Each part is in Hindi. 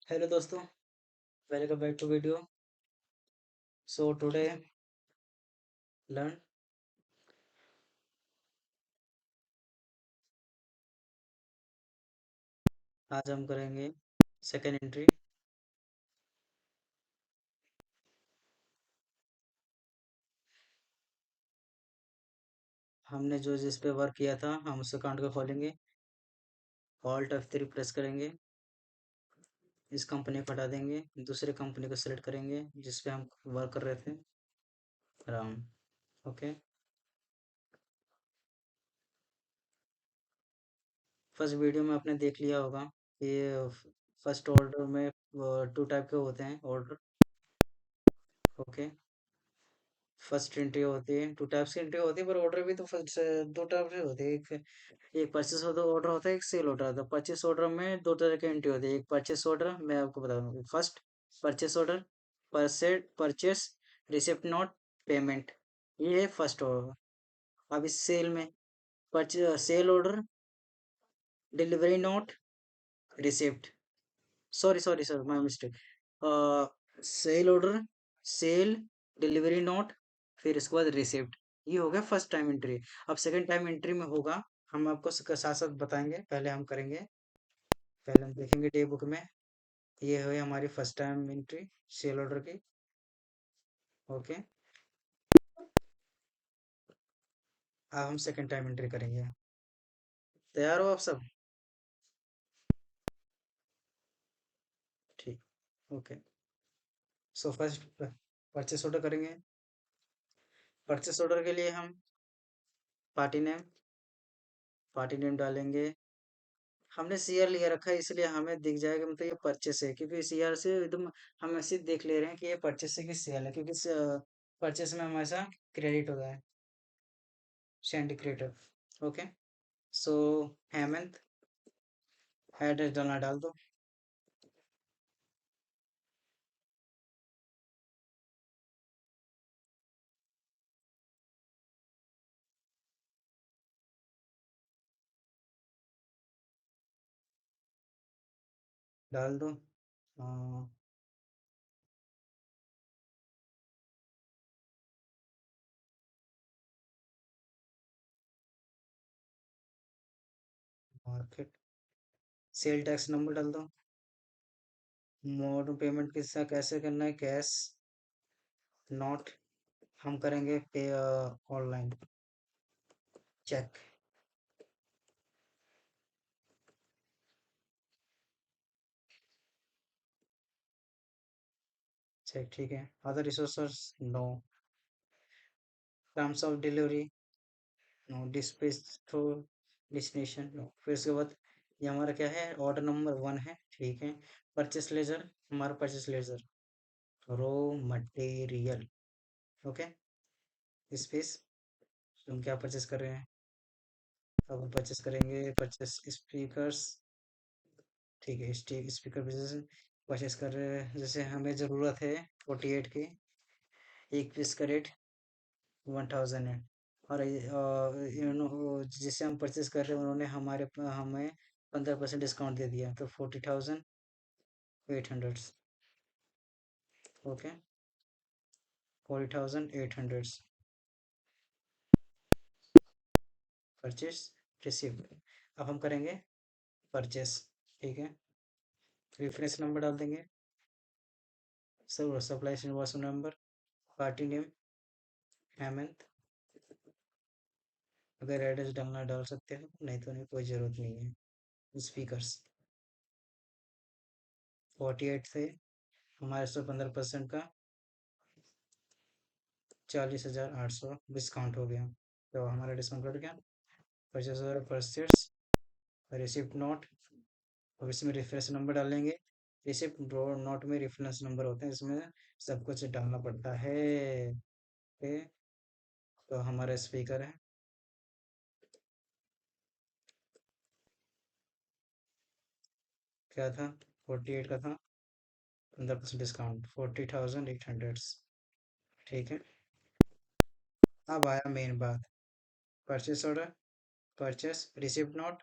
हेलो दोस्तों, welcome back to video. So today learn आज हम करेंगे सेकेंड एंट्री। हमने जो जिस पे वर्क किया था हम उस अकाउंट को खोलेंगे, ऑल्ट F3 प्रेस करेंगे, इस कंपनी को हटा देंगे, दूसरे कंपनी को सिलेक्ट करेंगे जिस पे हम वर्क कर रहे थे, राउंड। ओके, फर्स्ट वीडियो में आपने देख लिया होगा कि फर्स्ट ऑर्डर में टू टाइप के होते हैं ऑर्डर। ओके, फर्स्ट एंट्री होती है, टू टाइप्स की एंट्री होती है, पर ऑर्डर भी तो फर्स्ट दो टाइप से होते हैं। एक परचेस ऑर्डर होता है, एक सेल ऑर्डर होता है। परचेस ऑर्डर में दो तरह की एंट्री होती है। एक परचेस ऑर्डर मैं आपको बता दूँ, first purchase order, purchase receipt not payment, ये है फर्स्ट ऑर्डर। अब इस सेल में sale order delivery note receipt, sorry sorry sir, my mistake. Sale order, sale, delivery note, फिर इसके बाद रिसिप्ट। ये हो गया फर्स्ट टाइम एंट्री। अब सेकंड टाइम एंट्री में होगा, हम आपको साथ साथ बताएंगे। पहले हम करेंगे, पहले हम देखेंगे डे बुक में। ये है हमारी first time entry cell order की। ओके, अब हम सेकंड टाइम एंट्री करेंगे। तैयार हो आप सब? ठीक, okay. So first purchase order करेंगे। परचेस ऑर्डर के लिए हम पार्टी नेम डालेंगे। हमने सीआर लिया रखा है इसलिए हमें दिख जाएगा, मतलब ये परचेस है, क्योंकि सीआर से एकदम हम ऐसे देख ले रहे हैं कि ये परचेस है कि सेल है, क्योंकि परचेस में हमेशा क्रेडिट होता है, सेंड क्रेडिट। ओके, सो हेमंत, एड्रेस डालना डाल दो। डाल दो। मार्केट, सेल टैक्स नंबर डाल दो। मोड पेमेंट किसका कैसे करना है? कैश नॉट, हम करेंगे पे ऑनलाइन चेक। चेक ठीक है। Other resources no, terms of delivery no, dispatch to destination no. फिर उसके बाद ये हमारा क्या है, ऑर्डर नंबर 1 है, ठीक है। परचेस लेजर, हमारा purchase ledger raw material. Okay, space, हम क्या परचेस कर रहे हैं? अब हम परचेस करेंगे परचेस स्पीकर्स, ठीक है। स्पीकर परचेस कर रहे हैं, जैसे हमें ज़रूरत है 48 की, एक पीस का रेट 1000 है। और जिससे हम परचेस कर रहे हैं उन्होंने हमें 15% डिस्काउंट दे दिया, तो 40,800। Okay, 40,800 purchase receive. अब हम करेंगे परचेस, ठीक है। रेफरेंस नंबर डाल देंगे, सब supply invoice number, party name Hemant. अगर एड्रेस डालना डाल सकते हो, नहीं तो नहीं, कोई ज़रूरत नहीं है। स्पीकर्स 48 से हमारे 115% का 40,800 डिस्काउंट हो गया, तो हमारा डिस्काउंट कट गया। Purchase order purchase receipt note, अब इसमें रेफरेंस नंबर डालेंगे। रिसिप्ट नोट में रेफरेंस नंबर होते हैं, इसमें सब कुछ डालना पड़ता है। ओके, तो हमारा स्पीकर है, क्या था, 48 का था, 15% डिस्काउंट 40,800, ठीक है। अब आया मेन बात, purchase order, purchase receipt note,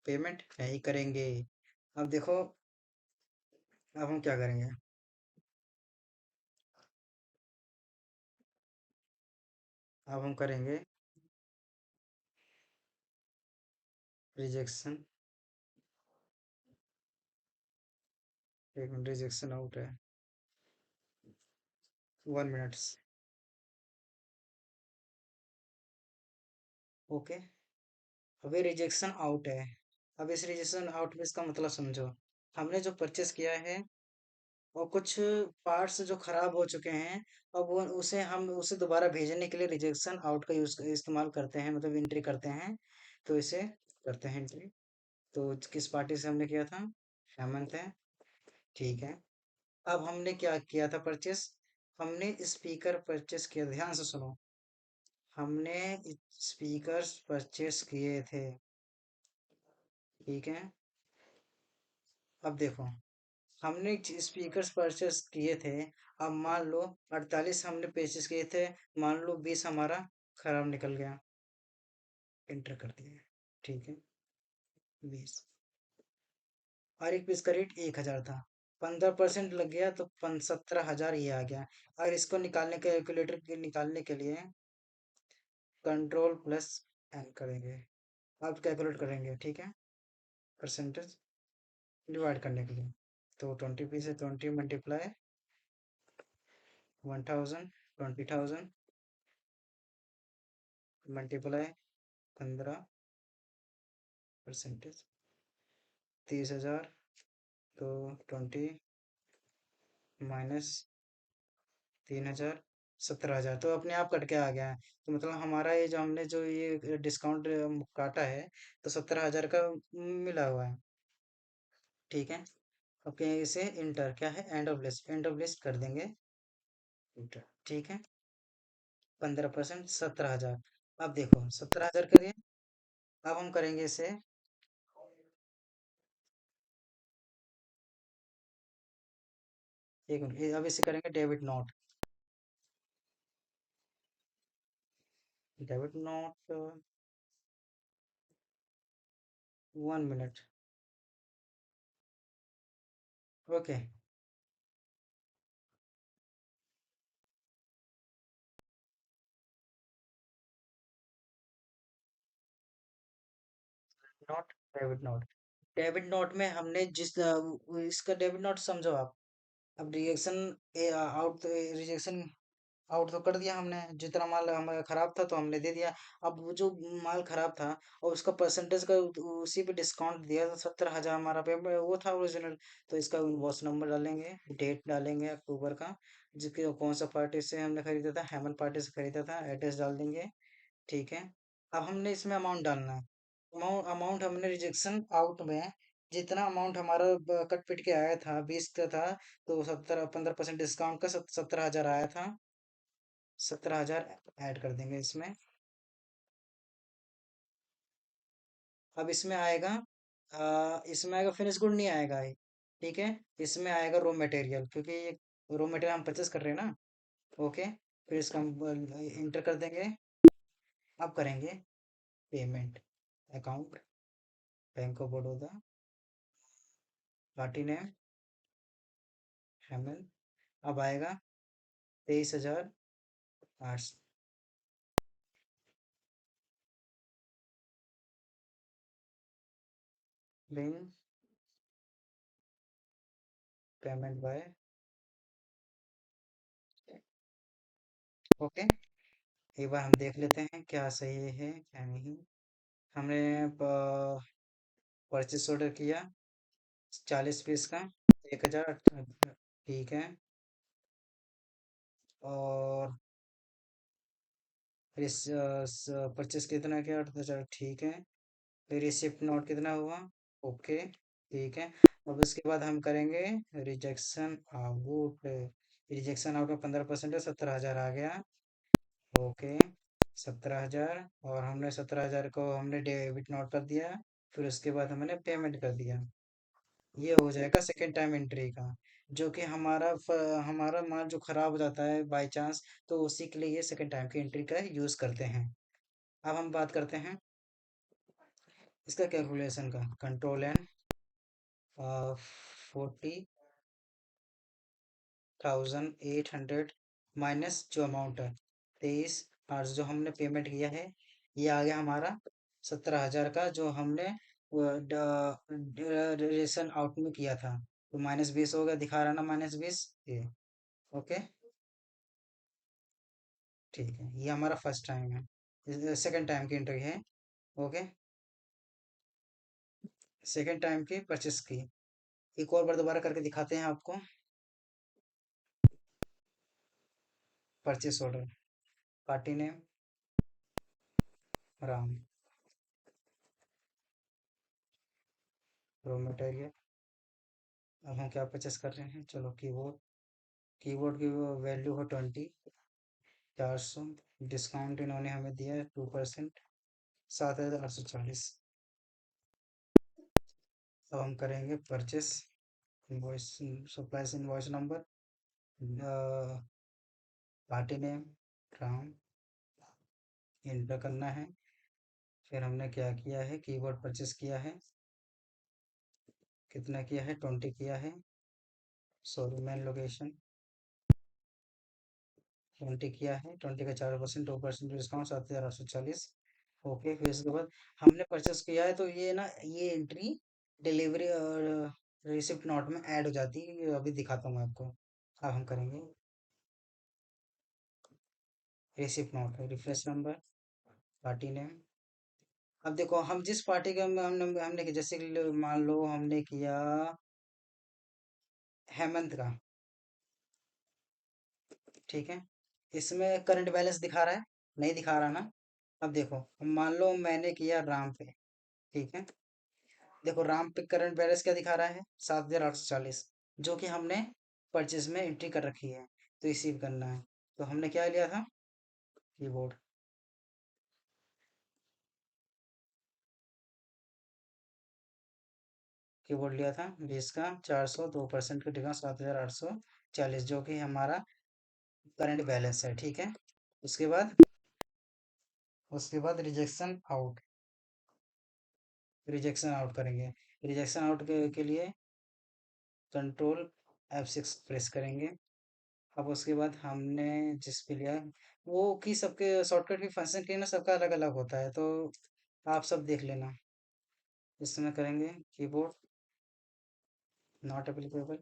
payment नहीं करेंगे। अब देखो, अब हम क्या करेंगे? अब हम करेंगे रिजेक्शन। एक मिनट, रिजेक्शन आउट है। 1 मिनट्स। ओके। अभी रिजेक्शन आउट है। अब इस रिजेक्शन आउट में इसका मतलब समझो। हमने जो परचेस किया है और कुछ पार्ट्स जो खराब हो चुके हैं, अब वो उसे हम उसे दोबारा भेजने के लिए रिजेक्शन आउट का यूज इस्तेमाल करते हैं, मतलब एंट्री करते हैं। तो इसे करते हैं एंट्री। तो किस पार्टी से हमने किया था? हेमंत है। ठीक है। अब हमने क्या किया था परचेस? हमने स्पीकर परचेस किया, ध्यान से सुनो। हमने स्पीकर्स परचेस किए थे। ठीक है। अब देखो, हमने स्पीकर्स परचेस किए थे। अब मान लो 48 हमने परचेस किए थे, मान लो 20 हमारा खराब निकल गया। एंटर कर दिया। ठीक है। 20। और एक पीस का रेट 1,000 था। 15% लग गया तो 17,000 ये आ गया। और इसको निकालने के कैलकुलेटर के निकालने के लिए कंट्रोल प्लस एन करेंगे। अब कैलकुलेट करेंगे, ठीक है। परसेंटेज डिवाइड करने के लिए। तो 20 पी से 20 मल्टीप्लाई 1000, 20,000 मल्टीप्लाई 15%, 30,000। तो 20 माइनस 3,000, 17,000 तो अपने आप कट के आ गया है। तो मतलब हमारा ये जो हमने जो ये डिस्काउंट काटा है, तो 17,000 का मिला हुआ है। ठीक है। ओके, इसे इंटर क्या है, एंड ऑफ लिस्ट कर देंगे। इंटर। ठीक है। 15%, 17,000। अब देखो 17,000 करिए। अब हम करेंगे इसे। एक मिनट, अब इसे करेंगे debit note. Debit note. 1 minute. Okay. Note, debit note. Debit note में हमने इसका डेबिट नोट समझो आप। अब रिजेक्शन आउट, रिजेक्शन आउट तो कर दिया हमने। जितना माल हमारा खराब था तो हमने दे दिया। अब वो जो माल खराब था और उसका परसेंटेज का उसी पे डिस्काउंट दिया था, 17,000 हमारा पेमेंट वो था ओरिजिनल। तो इसका इनवॉइस नंबर डालेंगे, डेट डालेंगे अक्टूबर का, जिसके कौन सा पार्टी से हमने खरीदा था, हेमन पार्टी से खरीदा था, एड्रेस डाल देंगे। ठीक है। अब हमने इसमें अमाउंट डालना है। अमाउंट हमने रिजेक्शन आउट में जितना अमाउंट हमारा कट पिट के आया था 20 का था, तो 15% डिस्काउंट का 17,000 आया था। 17,000 ऐड कर देंगे इसमें। अब इसमें आएगा फिनिश गुड नहीं आएगा ये। ठीक है। इसमें आएगा रॉ मटेरियल, क्योंकि ये रॉ मटेरियल हम परचेस कर रहे हैं ना। ओके। फिर इसका हम इंटर कर देंगे। अब करेंगे payment. Account, bank of Baroda, party name Heman. अब आएगा 23,800। Bill payment by. ओके। एक बार हम देख लेते हैं क्या सही है क्या नहीं। हमने परचेस ऑर्डर किया 40 पीस का, 1,000। ठीक है। और परचेस कितना किया, 8,000। ठीक है। फिर रिसिप्ट नोट कितना हुआ? ओके। ठीक है। अब उसके बाद हम करेंगे रिजेक्शन आउट। रिजेक्शन आउट में 15% है, 17,000 आ गया। ओके। 17,000, और हमने 17,000 को हमने डेबिट नोट कर दिया। फिर उसके बाद हमने पेमेंट कर दिया। ये हो जाएगा सेकेंड टाइम एंट्री का। जो कि हमारा माल जो खराब हो जाता है बाय चांस, तो उसी के लिए ये सेकेंड टाइम की एंट्री का यूज करते हैं। अब हम बात करते हैं इसका कैलकुलेशन का। Control N 40। 1800 माइनस जो अमाउंट है 23,800 जो हमने पेमेंट किया है, ये आ गया हमारा 17,000 का, जो हमने रेशन आउट में किया था। तो -20 हो गया, दिखा रहा ना -20 ये। ओके, ठीक है, ये हमारा फर्स्ट टाइम है, सेकंड टाइम की एंट्री है। ओके, सेकंड टाइम की परचेस की। एक और बार दोबारा करके दिखाते हैं आपको। Purchase order, party name Ram, raw material. अब हम क्या परचेस कर रहे हैं, चलो कीबोर्ड। कीबोर्ड की वैल्यू है 20, 400। डिस्काउंट इन्होंने हमें दिया है 2%, 7,840। अब हम करेंगे purchase. Invoice, supplies invoice number, party name Ram, enter करना है। फिर हमने क्या किया है, कीबोर्ड परचेस किया है। कितना किया है, 20 किया है। सॉरी, मेन लोकेशन 20 किया है। 20 का 4%, 2% डिस्काउंट, 7,840। ओके, फिर इसके बाद हमने परचेस किया है, तो ये ना, ये एंट्री डिलीवरी और रिसिप्ट नोट में ऐड हो जाती है। ये अभी दिखाता हूँ मैं आपको। अब हम करेंगे receipt note, reference number, party name. अब देखो, हम जिस पार्टी का हमने किया, जैसे कि मान लो हमने किया हेमंत का, ठीक है। इसमें करंट बैलेंस दिखा रहा है, नहीं दिखा रहा ना। अब देखो, मान लो मैंने किया राम पे, ठीक है। देखो, राम पे करंट बैलेंस क्या दिखा रहा है, 7,840, जो कि हमने परचेज में एंट्री कर रखी है। तो रिसीव करना है, तो हमने क्या लिया था, कीबोर्ड। कीबोर्ड लिया था 20 का, 400, 2% का डिस्काउंट, 7,840, जो कि हमारा करंट बैलेंस है, ठीक है। उसके बाद, रिजेक्शन आउट, करेंगे। रिजेक्शन आउट के लिए कंट्रोल F6 प्रेस करेंगे। अब उसके बाद हमने जिस पे लिया, वो की सबके शॉर्टकट की फंक्शन की ना, सबका अलग अलग होता है, तो आप सब देख लेना। इसमें करेंगे कीबोर्ड नॉट एप्लीकेबल।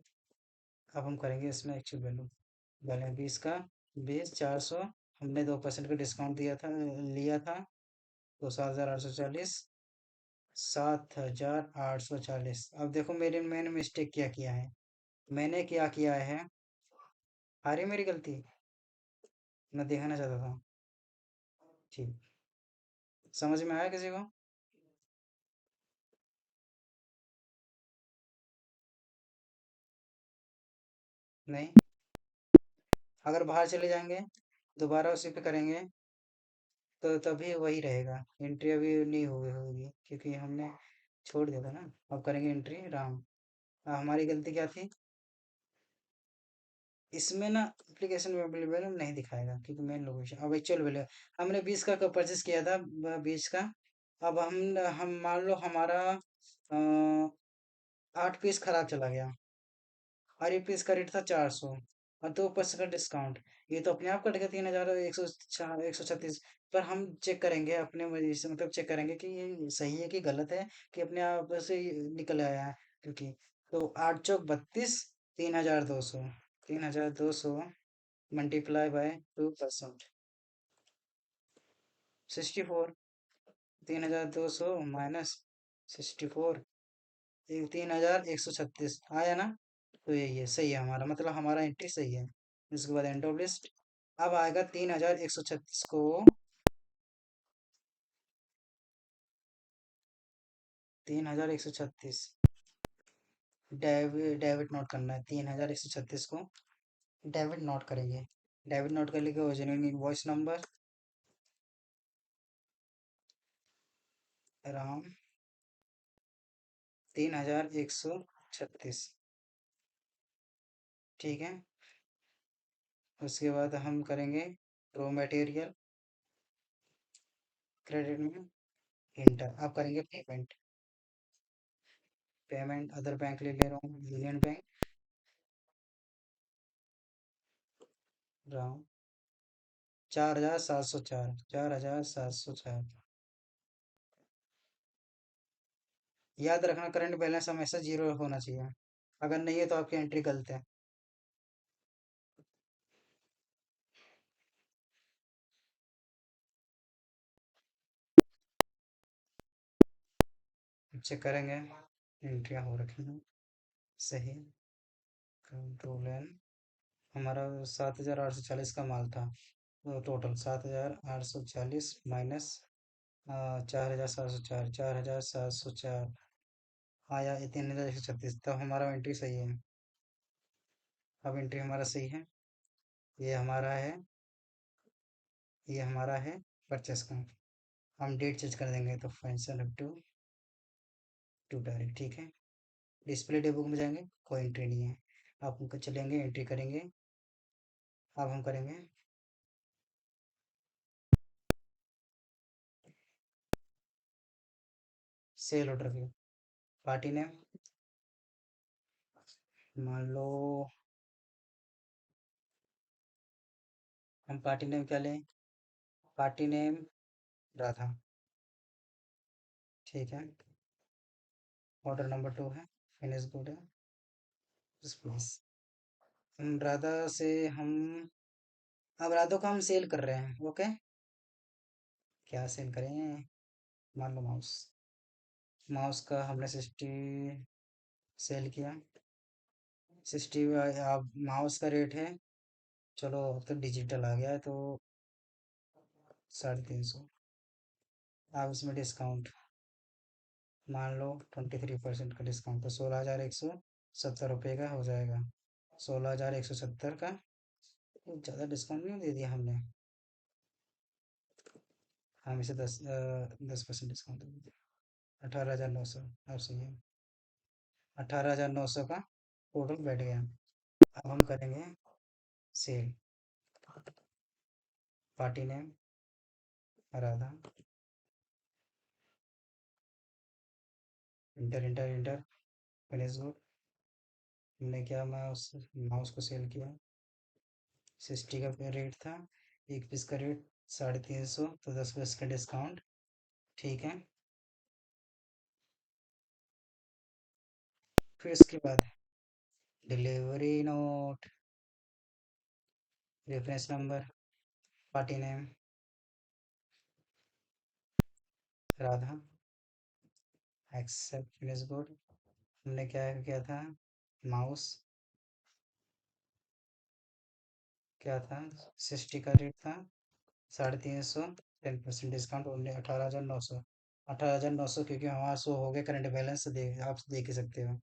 अब हम करेंगे इसमें एक्चुअल वैल्यू, 20 का, 20, 400। हमने 2% का डिस्काउंट दिया था, लिया था, तो 7,840, 7,840। अब देखो, मैंने मिस्टेक क्या किया है, मैंने क्या किया है, आ रही है मेरी गलती, मैं दिखाना चाहता था। ठीक, समझ में आया किसी को? नहीं, अगर बाहर चले जाएंगे, दोबारा उसी पे करेंगे, तो तभी वही रहेगा। एंट्री अभी नहीं हुई होगी, क्योंकि हमने छोड़ दिया था ना। अब करेंगे एंट्री राम। हमारी गलती क्या थी, इसमें ना एप्लीकेशन में अवेलेबल नहीं दिखाएगा, क्योंकि मेन लोकेशन। अब एक्चुअल वैल्यू, हमने 20 का परचेस किया था, 20 का। अब हम मान लो हमारा 8 पीस खराब चला गया, और एक पीस का रेट था 400, और 2% का डिस्काउंट। ये तो अपने आप कट गया 3,136। पर हम चेक करेंगे अपने मर्जी से, मतलब चेक करेंगे कि ये सही है कि गलत है, कि अपने आप से ही निकल आया है। क्योंकि तो 8 चौक 32, 3,200, 3,200 मल्टीप्लाई बाय 2%, 64। 3,200 माइनस 64, 3,136 आया ना। तो यही है, सही है हमारा, मतलब हमारा एंट्री सही है। इसके बाद एंड ऑफ लिस्ट। अब आएगा 3,136 को, 3,136 डेबिट नोट करना है। 3,136 को डेबिट नोट करेंगे। डेबिट नोट कर लेके ओरिजिनल इनवॉइस नंबर राम, 3,136, ठीक है। उसके बाद हम करेंगे रॉ मटेरियल, क्रेडिट में इंटर। अब करेंगे पेमेंट। पेमेंट अदर बैंक ले ले रहा हूँ, यूनियन बैंक। राउंड 4704, 4704। याद रखना करंट बैलेंस हमेशा जीरो होना चाहिए। अगर नहीं है तो आपकी एंट्री गलत है। चेक करेंगे, एंट्रियाँ हो रखी हैं सही। कंट्रोल एन, हमारा 7,840 का माल था। तो टोटल 7,840 माइनस 4,704, 4,704 आया 3,136, तब हमारा एंट्री सही है। अब एंट्री हमारा सही है। ये हमारा है, ये हमारा है परचेस का। हम डेट चेंज कर देंगे तो फंक्शन अप टू डायरेक्ट, ठीक है। डिस्प्ले डे बुक में जाएंगे, कोई एंट्री नहीं है। आप उनको चलेंगे, एंट्री करेंगे। अब हम करेंगे sale order view. Party name मान लो, हम पार्टी नेम क्या लें? पार्टी नेम राधा, ठीक है। ऑर्डर नंबर 2 है, फिनिश गुड है, प्लीज। हम राधा से हम अब राधा को हम सेल कर रहे हैं, ओके। क्या सेल करें? मान लो माउस, माउस का हमने 60 सेल किया। 60 आप माउस का रेट है, चलो अब तो डिजिटल आ गया है तो 350। आप इसमें डिस्काउंट मान लो 23% का डिस्काउंट, तो 16,170 रुपये का हो जाएगा। 16,170 का। कुछ ज़्यादा डिस्काउंट नहीं दे दिया हमने। हम इसे 10% डिस्काउंट दे दिया। 18,900, अब सही है। 18,900 का टोटल बैठ गया। अब हम करेंगे sale. Party name Radha, enter enter enter, finish good. हमने क्या, मैं उस माउस को सेल किया। 60 का रेट था, एक पीस का रेट 350, तो 10% का डिस्काउंट, ठीक है। फिर इसके बाद delivery note, reference number, party name Radha, accept, finish good. हमने क्या किया था? माउस क्या था? 60 का रेट था, 350, 10% डिस्काउंट ओनली 18,900। 18,900 क्योंकि हमारा शो हो गया करंट बैलेंस, आप देख ही सकते हो।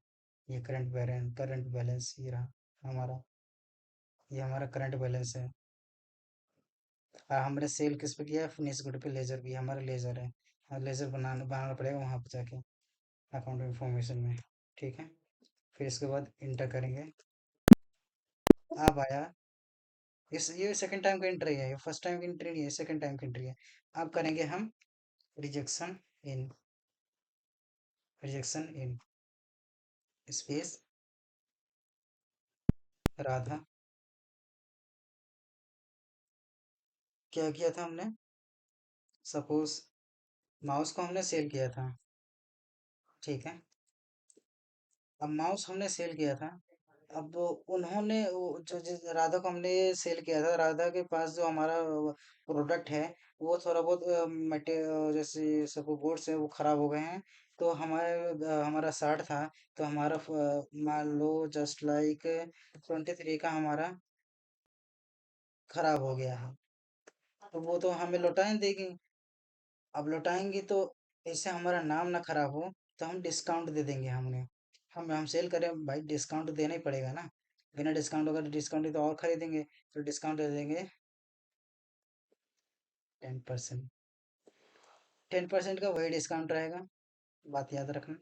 ये करंट बैलेंस ये रहा हमारा, ये हमारा करंट बैलेंस है। हमने सेल किस पे किया है? फिनिश गुड पे। लेजर भी हमारा लेजर है, लेजर बनाना पड़ेगा वहाँ पे जाके अकाउंट इंफॉर्मेशन में, ठीक है। फिर इसके बाद इंटर करेंगे। अब आया इस, ये सेकंड टाइम का एंट्री है, ये फर्स्ट टाइम की एंट्री नहीं है, सेकंड टाइम की एंट्री है। अब करेंगे हम rejection in, rejection in space Radha. क्या किया था हमने? सपोज माउस को हमने सेल किया था, ठीक है। अब माउस हमने सेल किया था। अब उन्होंने जो जिस राधा को हमने सेल किया था, राधा के पास जो हमारा प्रोडक्ट है वो थोड़ा बहुत मटे जैसे सब बोर्ड्स है वो खराब हो गए हैं। तो हमारा 60 था, तो हमारा मान लो जस्ट लाइक 23 का हमारा खराब हो गया है, तो वो तो हमें लौटा देगी। अब लौटाएंगे तो इससे हमारा नाम ना खराब हो, तो हम डिस्काउंट दे देंगे। हम सेल करें भाई, डिस्काउंट देना ही पड़ेगा ना। बिना डिस्काउंट, अगर डिस्काउंट तो और खरीदेंगे, तो डिस्काउंट दे देंगे 10%। 10% का वही डिस्काउंट रहेगा, बात याद रखना,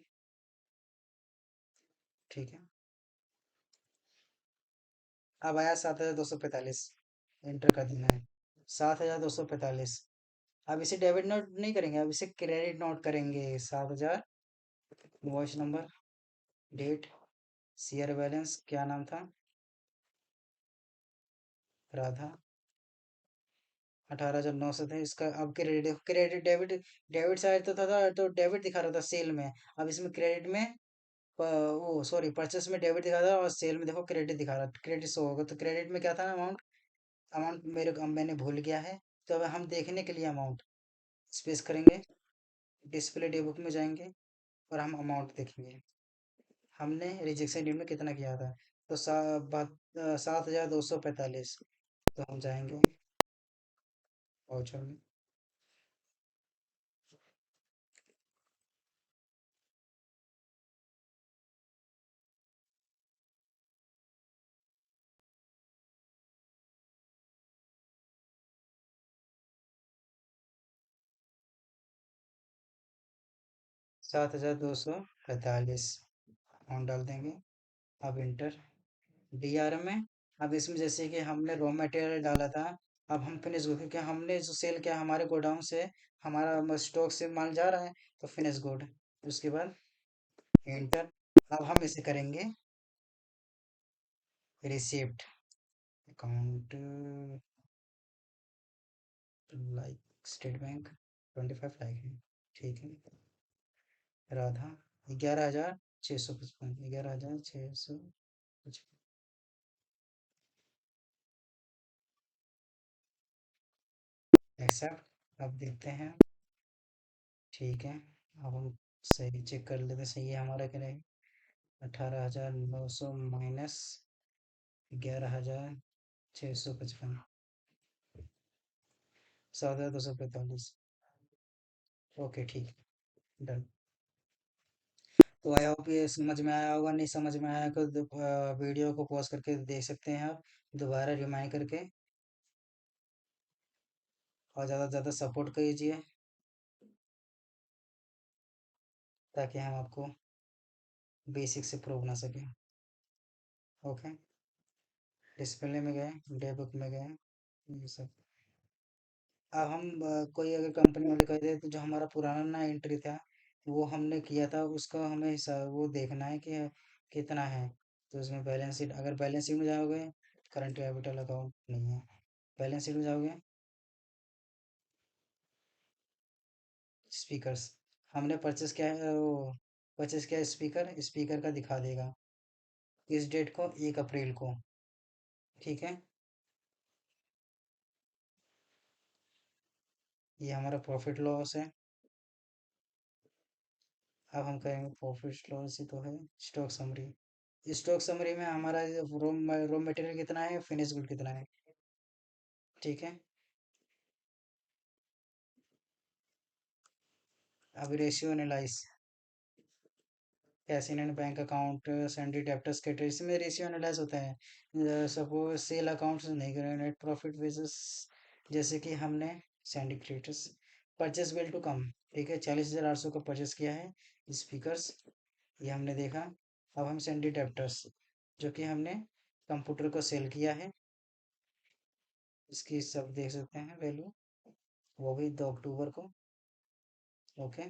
ठीक है। अब आया 7,245, एंटर कर देना है। 7,245। अब इसे डेबिट नोट नहीं करेंगे, अब इसे क्रेडिट नोट करेंगे। 7,000, voice number, date, share balance क्या नाम था? राधा 18,900 थे इसका। अब credit credit debit, debit side तो था तो डेबिट दिखा रहा था सेल में। अब इसमें क्रेडिट में वो सॉरी परचेस में डेबिट दिखा रहा था और सेल में देखो क्रेडिट दिखा रहा, क्रेडिट शो होगा। तो क्रेडिट में क्या था अमाउंट, अमाउंट मेरे को मैंने भूल गया है। तो अब हम देखने के लिए अमाउंट स्पेस करेंगे, डिस्प्ले डे बुक में जाएंगे और हम अमाउंट देखेंगे हमने रिजेक्शन ड्यू में कितना किया था। तो 7,245। तो हम जाएंगे वाउचर में। 7,245 अमाउंट डाल देंगे। अब इंटर डीआर में। अब इसमें जैसे कि हमने रॉ मटेरियल डाला था, अब हम फिनिश गुड, क्योंकि हमने जो सेल किया हमारे गोडाउन से, हमारा स्टॉक से माल जा रहा है, तो फिनिश गुड। उसके बाद इंटर। अब हम इसे करेंगे receipt account, like state bank 25 like है। ठीक है। राधा 11,655, 11,655। एक्सेप्ट। अब देखते हैं। ठीक है। अब हम सही चेक कर लेते, सही है हमारा कि नहीं। 18,900 माइनस 11,655, 7,245। ओके ठीक है, डन। तो आई होप ये समझ में आया होगा, नहीं समझ में आया तो वीडियो को पॉज करके देख सकते हैं आप, दोबारा रिमाइंड करके। और ज़्यादा से ज़्यादा सपोर्ट कीजिए ताकि हम आपको बेसिक से प्रूव बना सकें। ओके। डिस्प्ले में गए, डे बुक में गए, ये सब। अब हम कोई अगर कंपनी वाले कह दे तो जो हमारा पुराना ना एंट्री था वो हमने किया था, उसका हमें हिसाब वो देखना है कि कितना है। तो उसमें बैलेंस शीट, अगर बैलेंस शीट में जाओगे, करंट कैपिटल अकाउंट नहीं है। बैलेंस शीट में जाओगे, स्पीकर्स, हमने परचेस किया है वो, परचेस किया स्पीकर, स्पीकर का दिखा देगा इस डेट को, 1 अप्रैल को। ठीक है। ये हमारा प्रॉफिट लॉस है। अब हम करेंगे प्रॉफिट लॉस ही तो है, स्टॉक समरी। स्टॉक समरी में हमारा रॉ मटेरियल कितना है, फिनिश गुड कितना है। ठीक है। अब ratio analyse, cash in and bank account, Sandy debtors category, इसमें रेशियो एनालाइज होता है। सपोज सेल अकाउंट्स नहीं करें, नेट प्रॉफिट बेसिस, जैसे कि हमने sundry creditors, purchase bill to come. ठीक है, 40,800 का परचेस किया है स्पीकर्स, ये हमने देखा। अब हम सैंडी डेप्टर्स, जो कि हमने कंप्यूटर को सेल किया है, इसकी सब देख सकते हैं वैल्यू, वो भी 2 अक्टूबर को। ओके।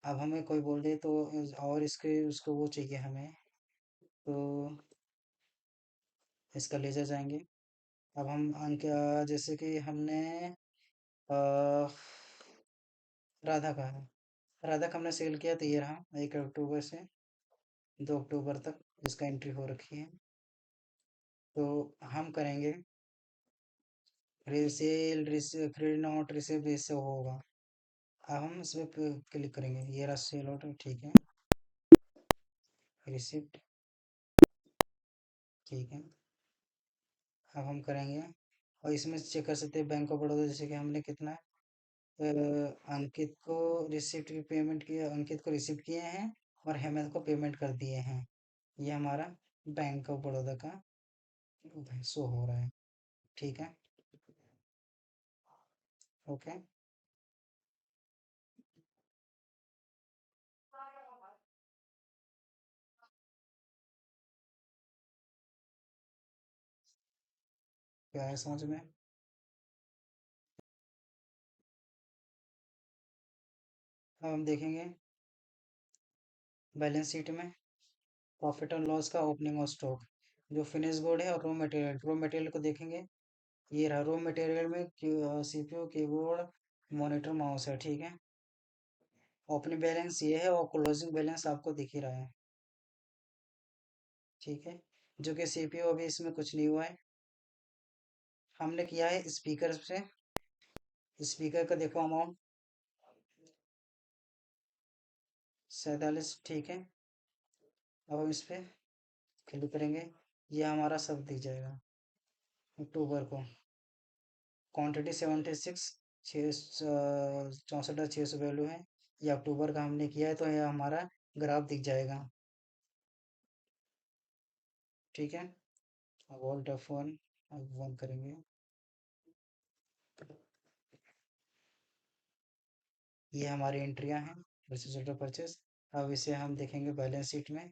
अब हमें कोई बोल दे तो और इसके उसको वो चाहिए हमें, तो इसका लेजर जाएंगे। अब हम अंक जैसे कि हमने अ, राधा का है, राधा का हमने सेल किया तो ये रहा 1 अक्टूबर से 2 अक्टूबर तक इसका एंट्री हो रखी है। तो हम करेंगे सेल, क्रेडिट नॉट रिसीव, इससे होगा। अब हम इसमें क्लिक करेंगे, ये रहा सेल ऑर्डर। ठीक है, रिसिप्ट। ठीक है। अब हम करेंगे और इसमें चेक कर सकते हैं बैंक ऑफ बड़ौदा, जैसे कि हमने कितना अंकित को रिसिप्ट की पेमेंट किया, अंकित को रिसिप्ट किए हैं और हेमंत को पेमेंट कर दिए हैं। ये हमारा बैंक ऑफ बड़ौदा का शो हो रहा है। ठीक है। ओके। क्या है समझ में। अब हम देखेंगे बैलेंस शीट में प्रॉफिट और लॉस का ओपनिंग और स्टॉक। जो फिनिश गुड है, और रो मटेरियल को देखेंगे। ये रहा रो मटेरियल में, सीपीयू, कीबोर्ड, मॉनिटर, माउस है, ठीक है। ओपनिंग बैलेंस ये है, और क्लोजिंग बैलेंस आपको दिख ही रहा है, ठीक है। जो कि सीपीयू अभी इसमें कुछ नहीं हुआ है। हमने किया है स्पीकर से, स्पीकर का देखो अमाउंट 47, ठीक है। अब हम इस पे क्लिक करेंगे, ये हमारा सब दिख जाएगा। अक्टूबर को क्वांटिटी 76, 64,600 वैल्यू है। ये अक्टूबर का हमने किया है, तो ये हमारा ग्राफ दिख जाएगा, ठीक है। अब ऑल्ट F1 अब वन करेंगे। ये हमारी एंट्रियां हैं, परचेज ऑर्डर परचेज। अब इसे हम देखेंगे बैलेंस शीट में।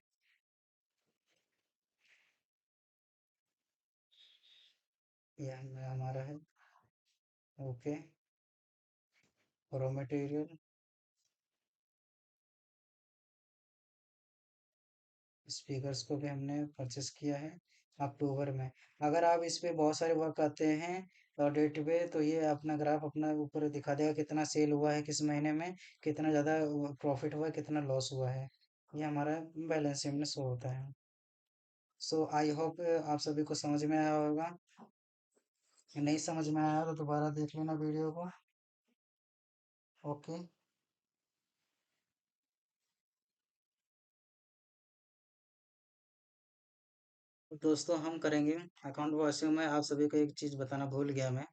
ये हमारा है, ओके। रॉ मटेरियल, स्पीकर्स को भी हमने परचेस किया है अक्टूबर में। अगर आप इस पे बहुत सारे वर्क आते हैं और डेट पे, तो ये अपना ग्राफ अपना ऊपर दिखा देगा कितना सेल हुआ है किस महीने में, कितना ज़्यादा प्रॉफिट हुआ है, कितना लॉस हुआ है। ये हमारा बैलेंस शीट में शो होता है। सो आई होप आप सभी को समझ में आया होगा। नहीं समझ में आया तो दोबारा देख लेना वीडियो को, ओके। दोस्तों हम करेंगे अकाउंट वॉशिंग में, आप सभी को एक चीज़ बताना भूल गया मैं।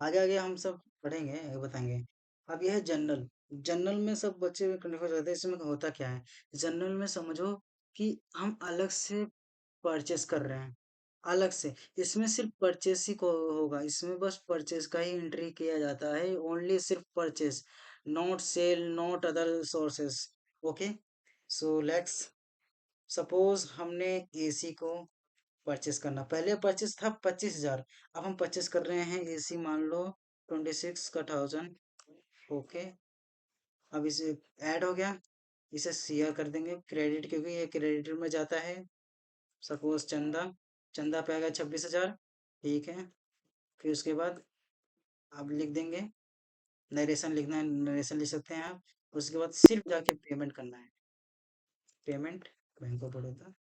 आगे आगे हम सब पढ़ेंगे, बताएंगे। अब यह है जनरल। जनरल में सब बच्चे कंफ्यूज रहते हैं, इसमें होता क्या है। जनरल में समझो कि हम अलग से परचेस कर रहे हैं, अलग से। इसमें सिर्फ परचेस ही को होगा, इसमें बस परचेस का ही एंट्री किया जाता है, ओनली सिर्फ purchase, not sale, not other sources, okay. So let's suppose हमने एसी को परचेस करना, पहले परचेस था 25,000, अब हम परचेस कर रहे हैं एसी, मान लो 26 का 1000, ओके। अब इसे ऐड हो गया, इसे शेयर कर देंगे क्रेडिट, क्योंकि ये क्रेडिट में जाता है। सपोज चंदा, चंदा पे आएगा 26,000, ठीक है। फिर उसके बाद आप लिख देंगे, नरेशन लिखना है, नरेशन लिख सकते हैं आप। उसके बाद सिर्फ जाके पेमेंट करना है, पेमेंट, बैंक ऑफ बड़ौदा,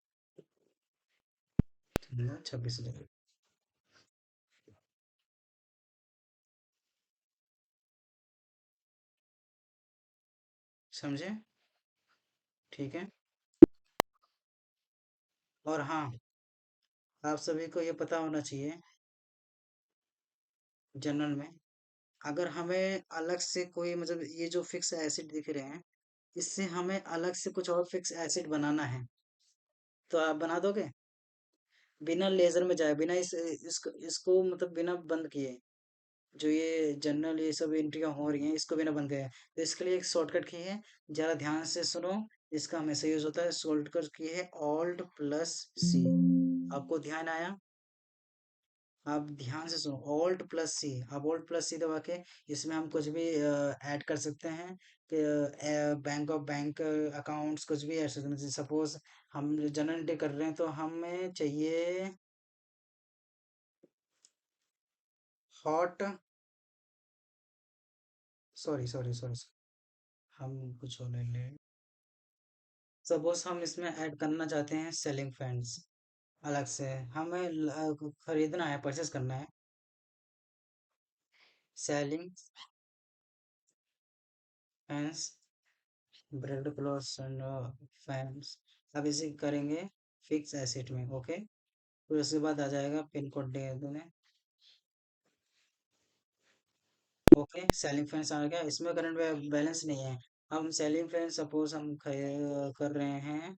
26,000, समझे, ठीक है। और हाँ, आप सभी को ये पता होना चाहिए, जनरल में अगर हमें अलग से कोई, मतलब ये जो फिक्स एसिड दिख रहे हैं, इससे हमें अलग से कुछ और फिक्स एसिड बनाना है, तो आप बना दोगे, बिना लेजर में जाए, बिना इसको मतलब बिना बंद किए। जो ये जनरल ये सब एंट्रियां हो रही हैं, इसको बिना बंद किए, तो इसके लिए एक शॉर्टकट की है, जरा ध्यान से सुनो। इसका हमेशा यूज होता है, शॉर्टकट की है Alt+C। आपको ध्यान आया, आप ध्यान से सुनो, Alt+C। आप Alt+C दबा के इसमें हम कुछ भी ऐड कर सकते हैं, कि बैंक ऑफ बैंक अकाउंट्स कुछ भी ऐड सकते हैं। सपोज हम जनरल एंट्री कर रहे हैं, तो हमें चाहिए हॉट, सॉरी सॉरी सॉरी, हम कुछ और ले लें। सपोज हम इसमें ऐड करना चाहते हैं सेलिंग फैंस, अलग से हमें खरीदना है, परचेस करना है, selling fans, bread clothes and fans. अब इसे करेंगे फिक्स एसेट में, ओके। फिर उसके बाद आ जाएगा पिन कोड दे देने, ओके। सेलिंग फैंस आ गया, इसमें करंट बैलेंस नहीं है। हम सेलिंग फैंस सपोज हम कर रहे हैं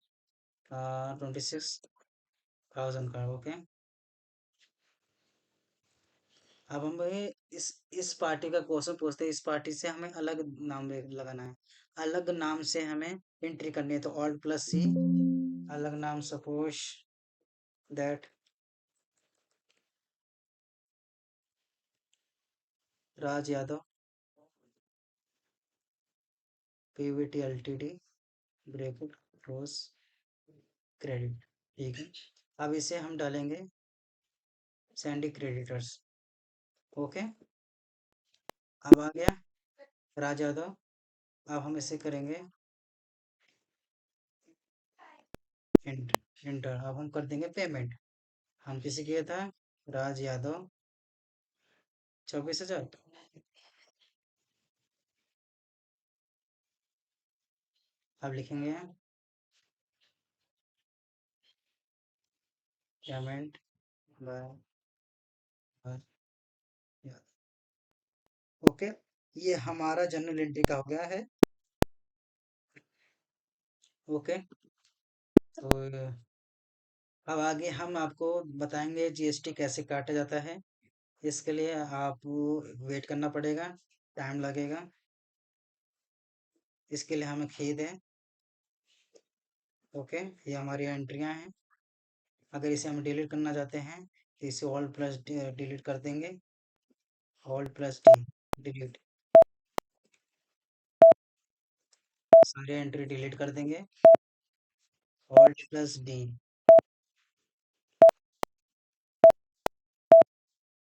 26,000 का, ओके। अब हम इस पार्टी का क्वेश्चन पूछते हैं, इस पार्टी से हमें अलग नाम लगाना है, अलग नाम से हमें एंट्री करनी है, तो Alt+C, अलग नाम, suppose that Raj Yadav, PVT LTD, bracket close, credit, ठीक है। अब इसे हम डालेंगे सैंडी क्रेडिटर्स। ओके, अब आ गया राज यादव। अब हम इसे करेंगे इंटर। अब हम कर देंगे पेमेंट। हम किसे किया था? राज यादव, 24,000। अब लिखेंगे payment by Raj Yadav. Okay, ये हमारा जनरल एंट्री का हो गया है। ओके, तो अब आगे हम आपको बताएंगे जीएसटी कैसे काटा जाता है। इसके लिए आप वेट करना पड़ेगा, टाइम लगेगा। इसके लिए हमें खेद है। ओके, ये हमारी एंट्रियां हैं। अगर इसे हम डिलीट करना चाहते हैं तो इसे ऑल प्लस डिलीट कर देंगे। All plus D, delete. सारे एंट्री डिलीट कर देंगे। Alt plus D.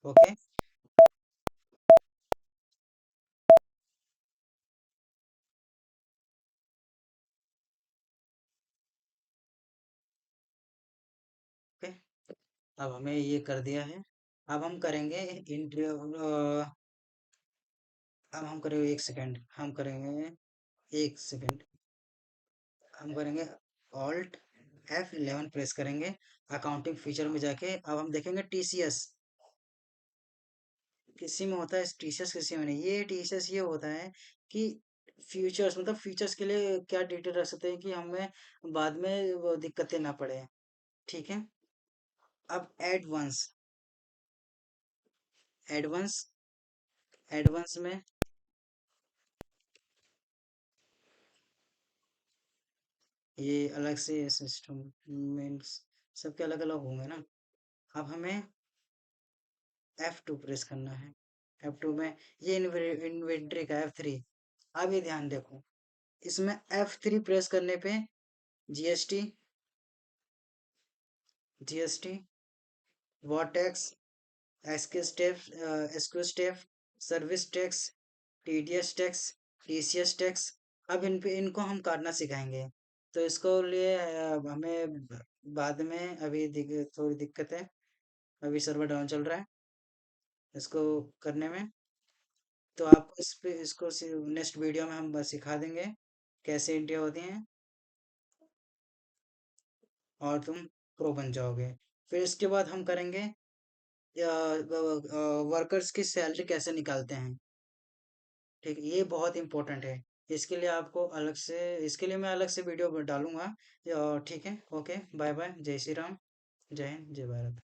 Okay, okay, अब हमें ये कर दिया है। अब हम करेंगे इंट्री। अब हम करेंगे 1 सेकेंड, हम करेंगे 1 सेकेंड। हम करेंगे ऑल्ट F11 प्रेस करेंगे। अकाउंटिंग फीचर में जाके अब हम देखेंगे टीसीएस किसी में होता है, टीसीएस किसी में नहीं। ये टीसीएस ये होता है कि फ्यूचर्स, मतलब फ्यूचर्स के लिए क्या डिटेल रख सकते हैं कि हमें बाद में वो दिक्कतें ना पड़े। ठीक है, अब एडवांस। एडवांस एडवांस में ये अलग से सिस्टम मीन्स सबके अलग अलग होंगे ना। अब हमें F2 प्रेस करना है। F2 में ये इन्वेंट्री का F3। अब ये ध्यान देखो, इसमें F3 प्रेस करने पे GST, GST, what tax, excuse tax, service tax, TDS tax, TCS tax. अब इन पे इनको हम काटना सिखाएंगे। तो इसको लिए हमें बाद में अभी थोड़ी दिक्कत है। अभी सर्वर डाउन चल रहा है इसको करने में। तो आपको इस पे इसको नेक्स्ट वीडियो में हम बस सिखा देंगे कैसे एंट्री होती हैं और तुम प्रो बन जाओगे। फिर इसके बाद हम करेंगे वर्कर्स की सैलरी कैसे निकालते हैं। ठीक है, ये बहुत इंपॉर्टेंट है। इसके लिए आपको अलग से, इसके लिए मैं अलग से वीडियो डालूंगा। ठीक है, ओके, बाय बाय, जय श्री राम, जय हिंद, जय भारत।